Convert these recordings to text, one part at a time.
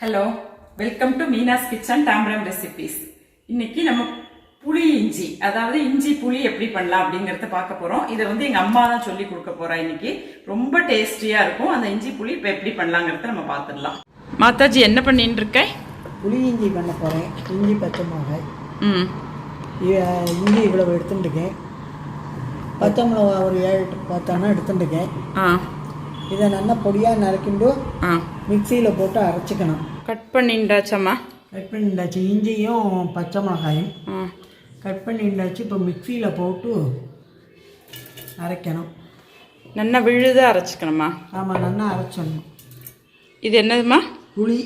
Hello, welcome to Meena's kitchen Tambaram recipes. இன்னைக்கு நம்ம புளி இஞ்சி, அதாவது இஞ்சி புளி எப்படி பண்ணலாம் அப்படிங்கறத பார்க்க போறோம். இதை எங்க அம்மா தான் சொல்லி கொடுக்க போறா. இன்னைக்கு ரொம்ப டேஸ்டியா இருக்கும். அந்த இஞ்சி புளி இப்போ எப்படி பண்ணலாங்கிறத நம்ம பார்த்துடலாம். மாதாஜி என்ன பண்ணிட்டு இருக்க? புளி இஞ்சி பண்ண போகிறேன். இஞ்சி பச்சை மிளகாய், இஞ்சி இவ்வளவு எடுத்துட்டுருக்கேன். பச்சை மிளகாய் ஒரு 7-10 எடுத்துட்டுருக்கேன். இதை நல்லா பொடியாக நறுக்கிண்டு மிக்சியில் போட்டு அரைச்சிக்கணும். கட் பண்ணிண்டாச்சம்மா? கட் பண்ணிண்டாச்சு. இஞ்சியும் பச்சை மிளகாயும் கட் பண்ணிண்டாச்சு. இப்போ மிக்சியில் போட்டு அரைக்கணும். நல்லா விழுத அரைச்சிக்கணுமா? ஆமாம், நல்லா அரைச்சிடணும். இது என்னதுமா? புளி.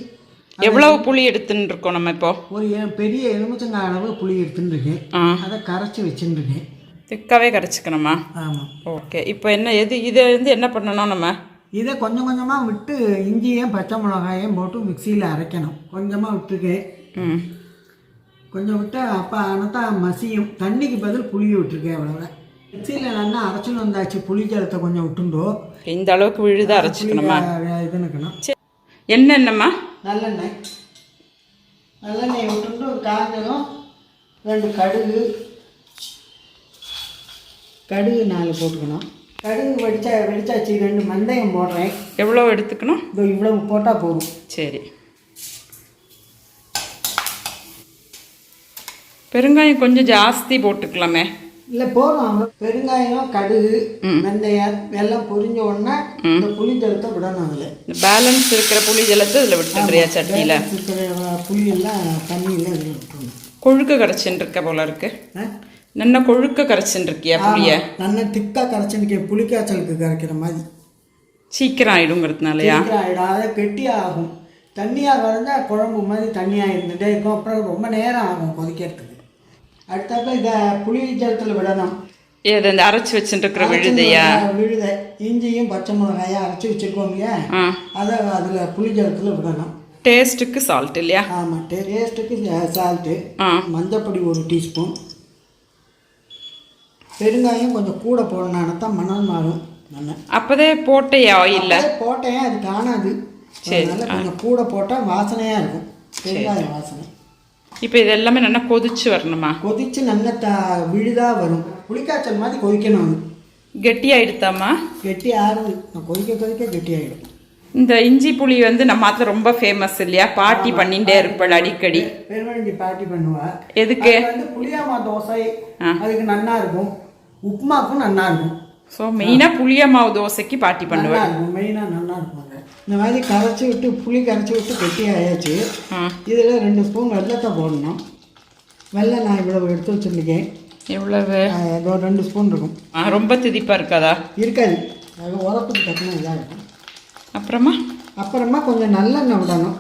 எவ்வளவு புளி எடுத்துன்னு இருக்கோம் நம்ம? இப்போ ஒரு பெரிய எலுமிச்சங்காய் அளவு புளி எடுத்துட்டுருக்கேன். அதை கரைச்சி வச்சுருக்கேன். திக்காவே கரைச்சிக்கணுமா? ஆமாம். ஓகே. இப்போ என்ன இதை என்ன பண்ணணும்? நம்ம இதை கொஞ்சம் கொஞ்சமாக விட்டு இஞ்சியும் பச்சை மிளகாயும் போட்டு மிக்சியில் அரைக்கணும். கொஞ்சமாக விட்டுருக்கேன். கொஞ்சம் விட்டு அப்போ ஆனால் மசியும். தண்ணிக்கு பதில் புளியை விட்டுருக்கேன். அவ்வளோதான். மிக்சியில் நல்லா அரைச்சின்னு வந்தாச்சு. புளி ஜலத்தை கொஞ்சம் விட்டுண்டோ இந்த அளவுக்கு விழுத அரைச்சிக்கணுமா? இதுன்னுக்கணும். என்னென்னம்மா? நல்லெண்ணெய் விட்டுண்டு காஞ்சதும் 2 கடுகு 4 போட்டுக்கணும். கடுகு வெடிச்சாச்சு. 2 வெந்தயம் போடுறேன். எவ்வளோ எடுத்துக்கணும்? இதோ இவ்வளவு போட்டால் போதும். சரி. பெருங்காயம் கொஞ்சம் ஜாஸ்தி போட்டுக்கலாமே? இல்லை, போதும். பெருங்காயம், கடுகு, வெந்தயம் எல்லாம் பொரிஞ்ச உடனே இந்த புளி ஜலத்தை விடணும். அதில் பேலன்ஸ் இருக்கிற புளி ஜலத்தை இதில் விட்டுறியா? சட்டியில் இருக்கிற புளியெல்லாம் தண்ணியில் இதில் விட்டுருணும். கொழுக்க கரைச்சின்னு இருக்க போல இருக்கு. நல்லா கொழுக்க கரைச்சின்னு இருக்கியா புளிய? நல்லா திக்காக கரைச்சிருக்கேன். புளிக்காய்ச்சலுக்கு கரைக்கிற மாதிரி. சீக்கிரம் ஆயிடுங்கிறதுனாலயா? ஆகிடும். அதை கெட்டியாக ஆகும். தண்ணியாக கரைஞ்சா குழம்பு மாதிரி தண்ணியாக இருந்துகிட்டே இருக்கும். அப்புறம் ரொம்ப நேரம் ஆகும் கொதிக்கிறதுக்கு. அடுத்தாப்புல இதை புளி ஜலத்தில் விடணும். ஏது இந்த அரைச்சி வச்சுட்டு இருக்கிற விழுதையா? விழுதை இஞ்சியும் பச்சை மிளகாயை அரைச்சி வச்சுருக்கோம் இல்லையா, அதை அதில் புளி ஜலத்தில் விடணும். டேஸ்ட்டுக்கு சால்ட் இல்லையா? ஆமாம், டேஸ்ட்டுக்கு சால்ட்டு. மஞ்சப்பொடி 1 டீஸ்பூன். பெருங்காயம் கொஞ்சம் கூட போடணும். தான் மணல் மாறும். நல்லா அப்போதே போட்டையா? இல்லை, போட்டேன். அது காணாது. அதனால கொஞ்சம் கூட போட்டால் வாசனையாக இருக்கும். பெருங்காய வாசனை. இப்போ இது எல்லாமே நல்லா கொதிச்சு வரணுமா? கொதிச்சு நல்லா விழுதாக வரும். புளிக்காய்ச்சல் மாதிரி கொதிக்கணும். கெட்டியாயிடுத்தாமா? கெட்டி ஆறுது. கொதிக்க கெட்டியாயிடும். இந்த இஞ்சி புளி நம்ம மாத்திர ரொம்ப ஃபேமஸ் இல்லையா? பாட்டி பண்ணிட்டே இருப்பாள் அடிக்கடி. பெருமஞ்சி பாட்டி பண்ணுவா. எதுக்கு? புளியாமா தோசை அதுக்கு நல்லா இருக்கும். உப்புமாக்கும் நல்லா இருக்கும். ஸோ மெயினாக புளிய மாவு தோசைக்கு பாட்டி பண்ணுவேன். மெயினாக நல்லா இருக்கும். இந்த மாதிரி கரைச்சி விட்டு புளி கரைச்சி விட்டு கெட்டி ஆயாச்சு. இதில் 2 ஸ்பூன் வெள்ளத்தை போடணும். வெள்ளம் நான் இவ்வளவு எடுத்து வச்சுருக்கேன். எவ்வளவு? 2 ஸ்பூன் இருக்கும். ரொம்ப திதிப்பாக இருக்காதா? இருக்காது. அது உரப்புக்கு தக்கன இதாக இருக்கும். அப்புறமா கொஞ்சம் நல்லெண்ணெய் விடணும்.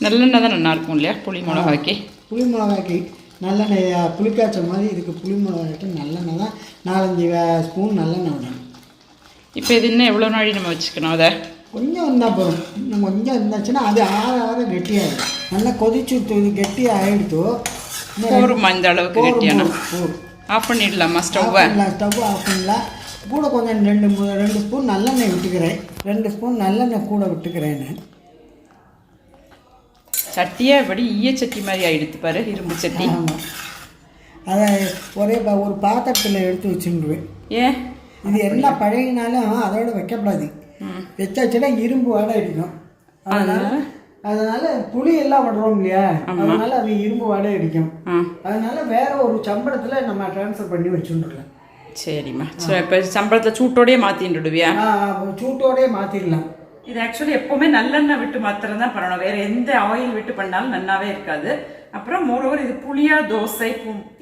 நல்லெண்ணெய் தான் நல்லா இருக்கும் இல்லையா புளி மிளகாய்க்கு? புளி மிளகாய்க்கு நல்லெண்ணெய் புளிக்காய்ச்ச மாதிரி இதுக்கு புளி மிளகாய்க்கு நல்லெண்ணெய் தான் 4-5 ஸ்பூன் நல்லெண்ணெய் விடணும். இப்போ இது இன்னும் எவ்வளோ நாளை நம்ம வச்சுக்கணும்? அதை கொஞ்சம் இருந்தால் போதும். இன்னும் கொஞ்சம் இருந்துச்சுன்னா அது ஆற கெட்டியாகிடும். நல்லா கொதிச்சு இது கெட்டி ஆகிடுத்தோ போருமா? இந்த அளவுக்கு கெட்டியான ஆஃப் பண்ணிடலாமா? ஸ்டவ்வை ஆஃப் பண்ணலாம். கூட கொஞ்சம் 2 ஸ்பூன் நல்லெண்ணெய் விட்டுக்கிறேன். 2 ஸ்பூன் நல்லெண்ணெய் கூட விட்டுக்கிறேன். நான் சட்டியே அப்படி ஈயச்சட்டி மாதிரி ஆகிடுத்து பாரு, இரும்பு சட்டி. ஆமாம், அதை ஒரு பாத்திரத்தில் எடுத்து வச்சுருவேன். ஏன்? இது என்ன பழகினாலும் அதோட வைக்கப்படாது. வச்சாச்சுன்னா இரும்பு வாடை அடிக்கும். அதனால புளி எல்லாம் விடுறோம் இல்லையா, அதனால அது இரும்பு வாடை அடிக்கும். அதனால வேற ஒரு சம்பளத்தில் நம்ம ட்ரான்ஸ்ஃபர் பண்ணி வச்சுருக்கலாம். சரிம்மா. இப்போ சம்பளத்தை சூட்டோடய மாற்றிடுவியா? சூட்டோடய மாற்றிடலாம். இது ஆக்சுவலி எப்போவுமே நல்லெண்ணெய் விட்டு மாத்திரம் தான் பண்ணணும். வேற எந்த ஆயில் விட்டு பண்ணாலும் நல்லாவே இருக்காது. அப்புறம் மோரோவர் இது புளியா தோசை,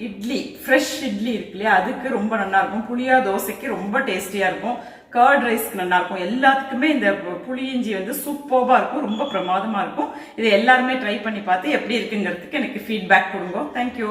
இட்லி, ஃப்ரெஷ் இட்லி இருக்கு இல்லையா, அதுக்கு ரொம்ப நல்லா இருக்கும். புளியா தோசைக்கு ரொம்ப டேஸ்டியாக இருக்கும். கர்ட் ரைஸ்க்கு நல்லா இருக்கும். எல்லாத்துக்குமே இந்த புளியிஞ்சி சூப்பராக இருக்கும். ரொம்ப பிரமாதமாக இருக்கும். இதை எல்லாருமே ட்ரை பண்ணி பார்த்து எப்படி இருக்குங்கிறதுக்கு எனக்கு ஃபீட்பேக் கொடுங்க. தேங்க்யூ.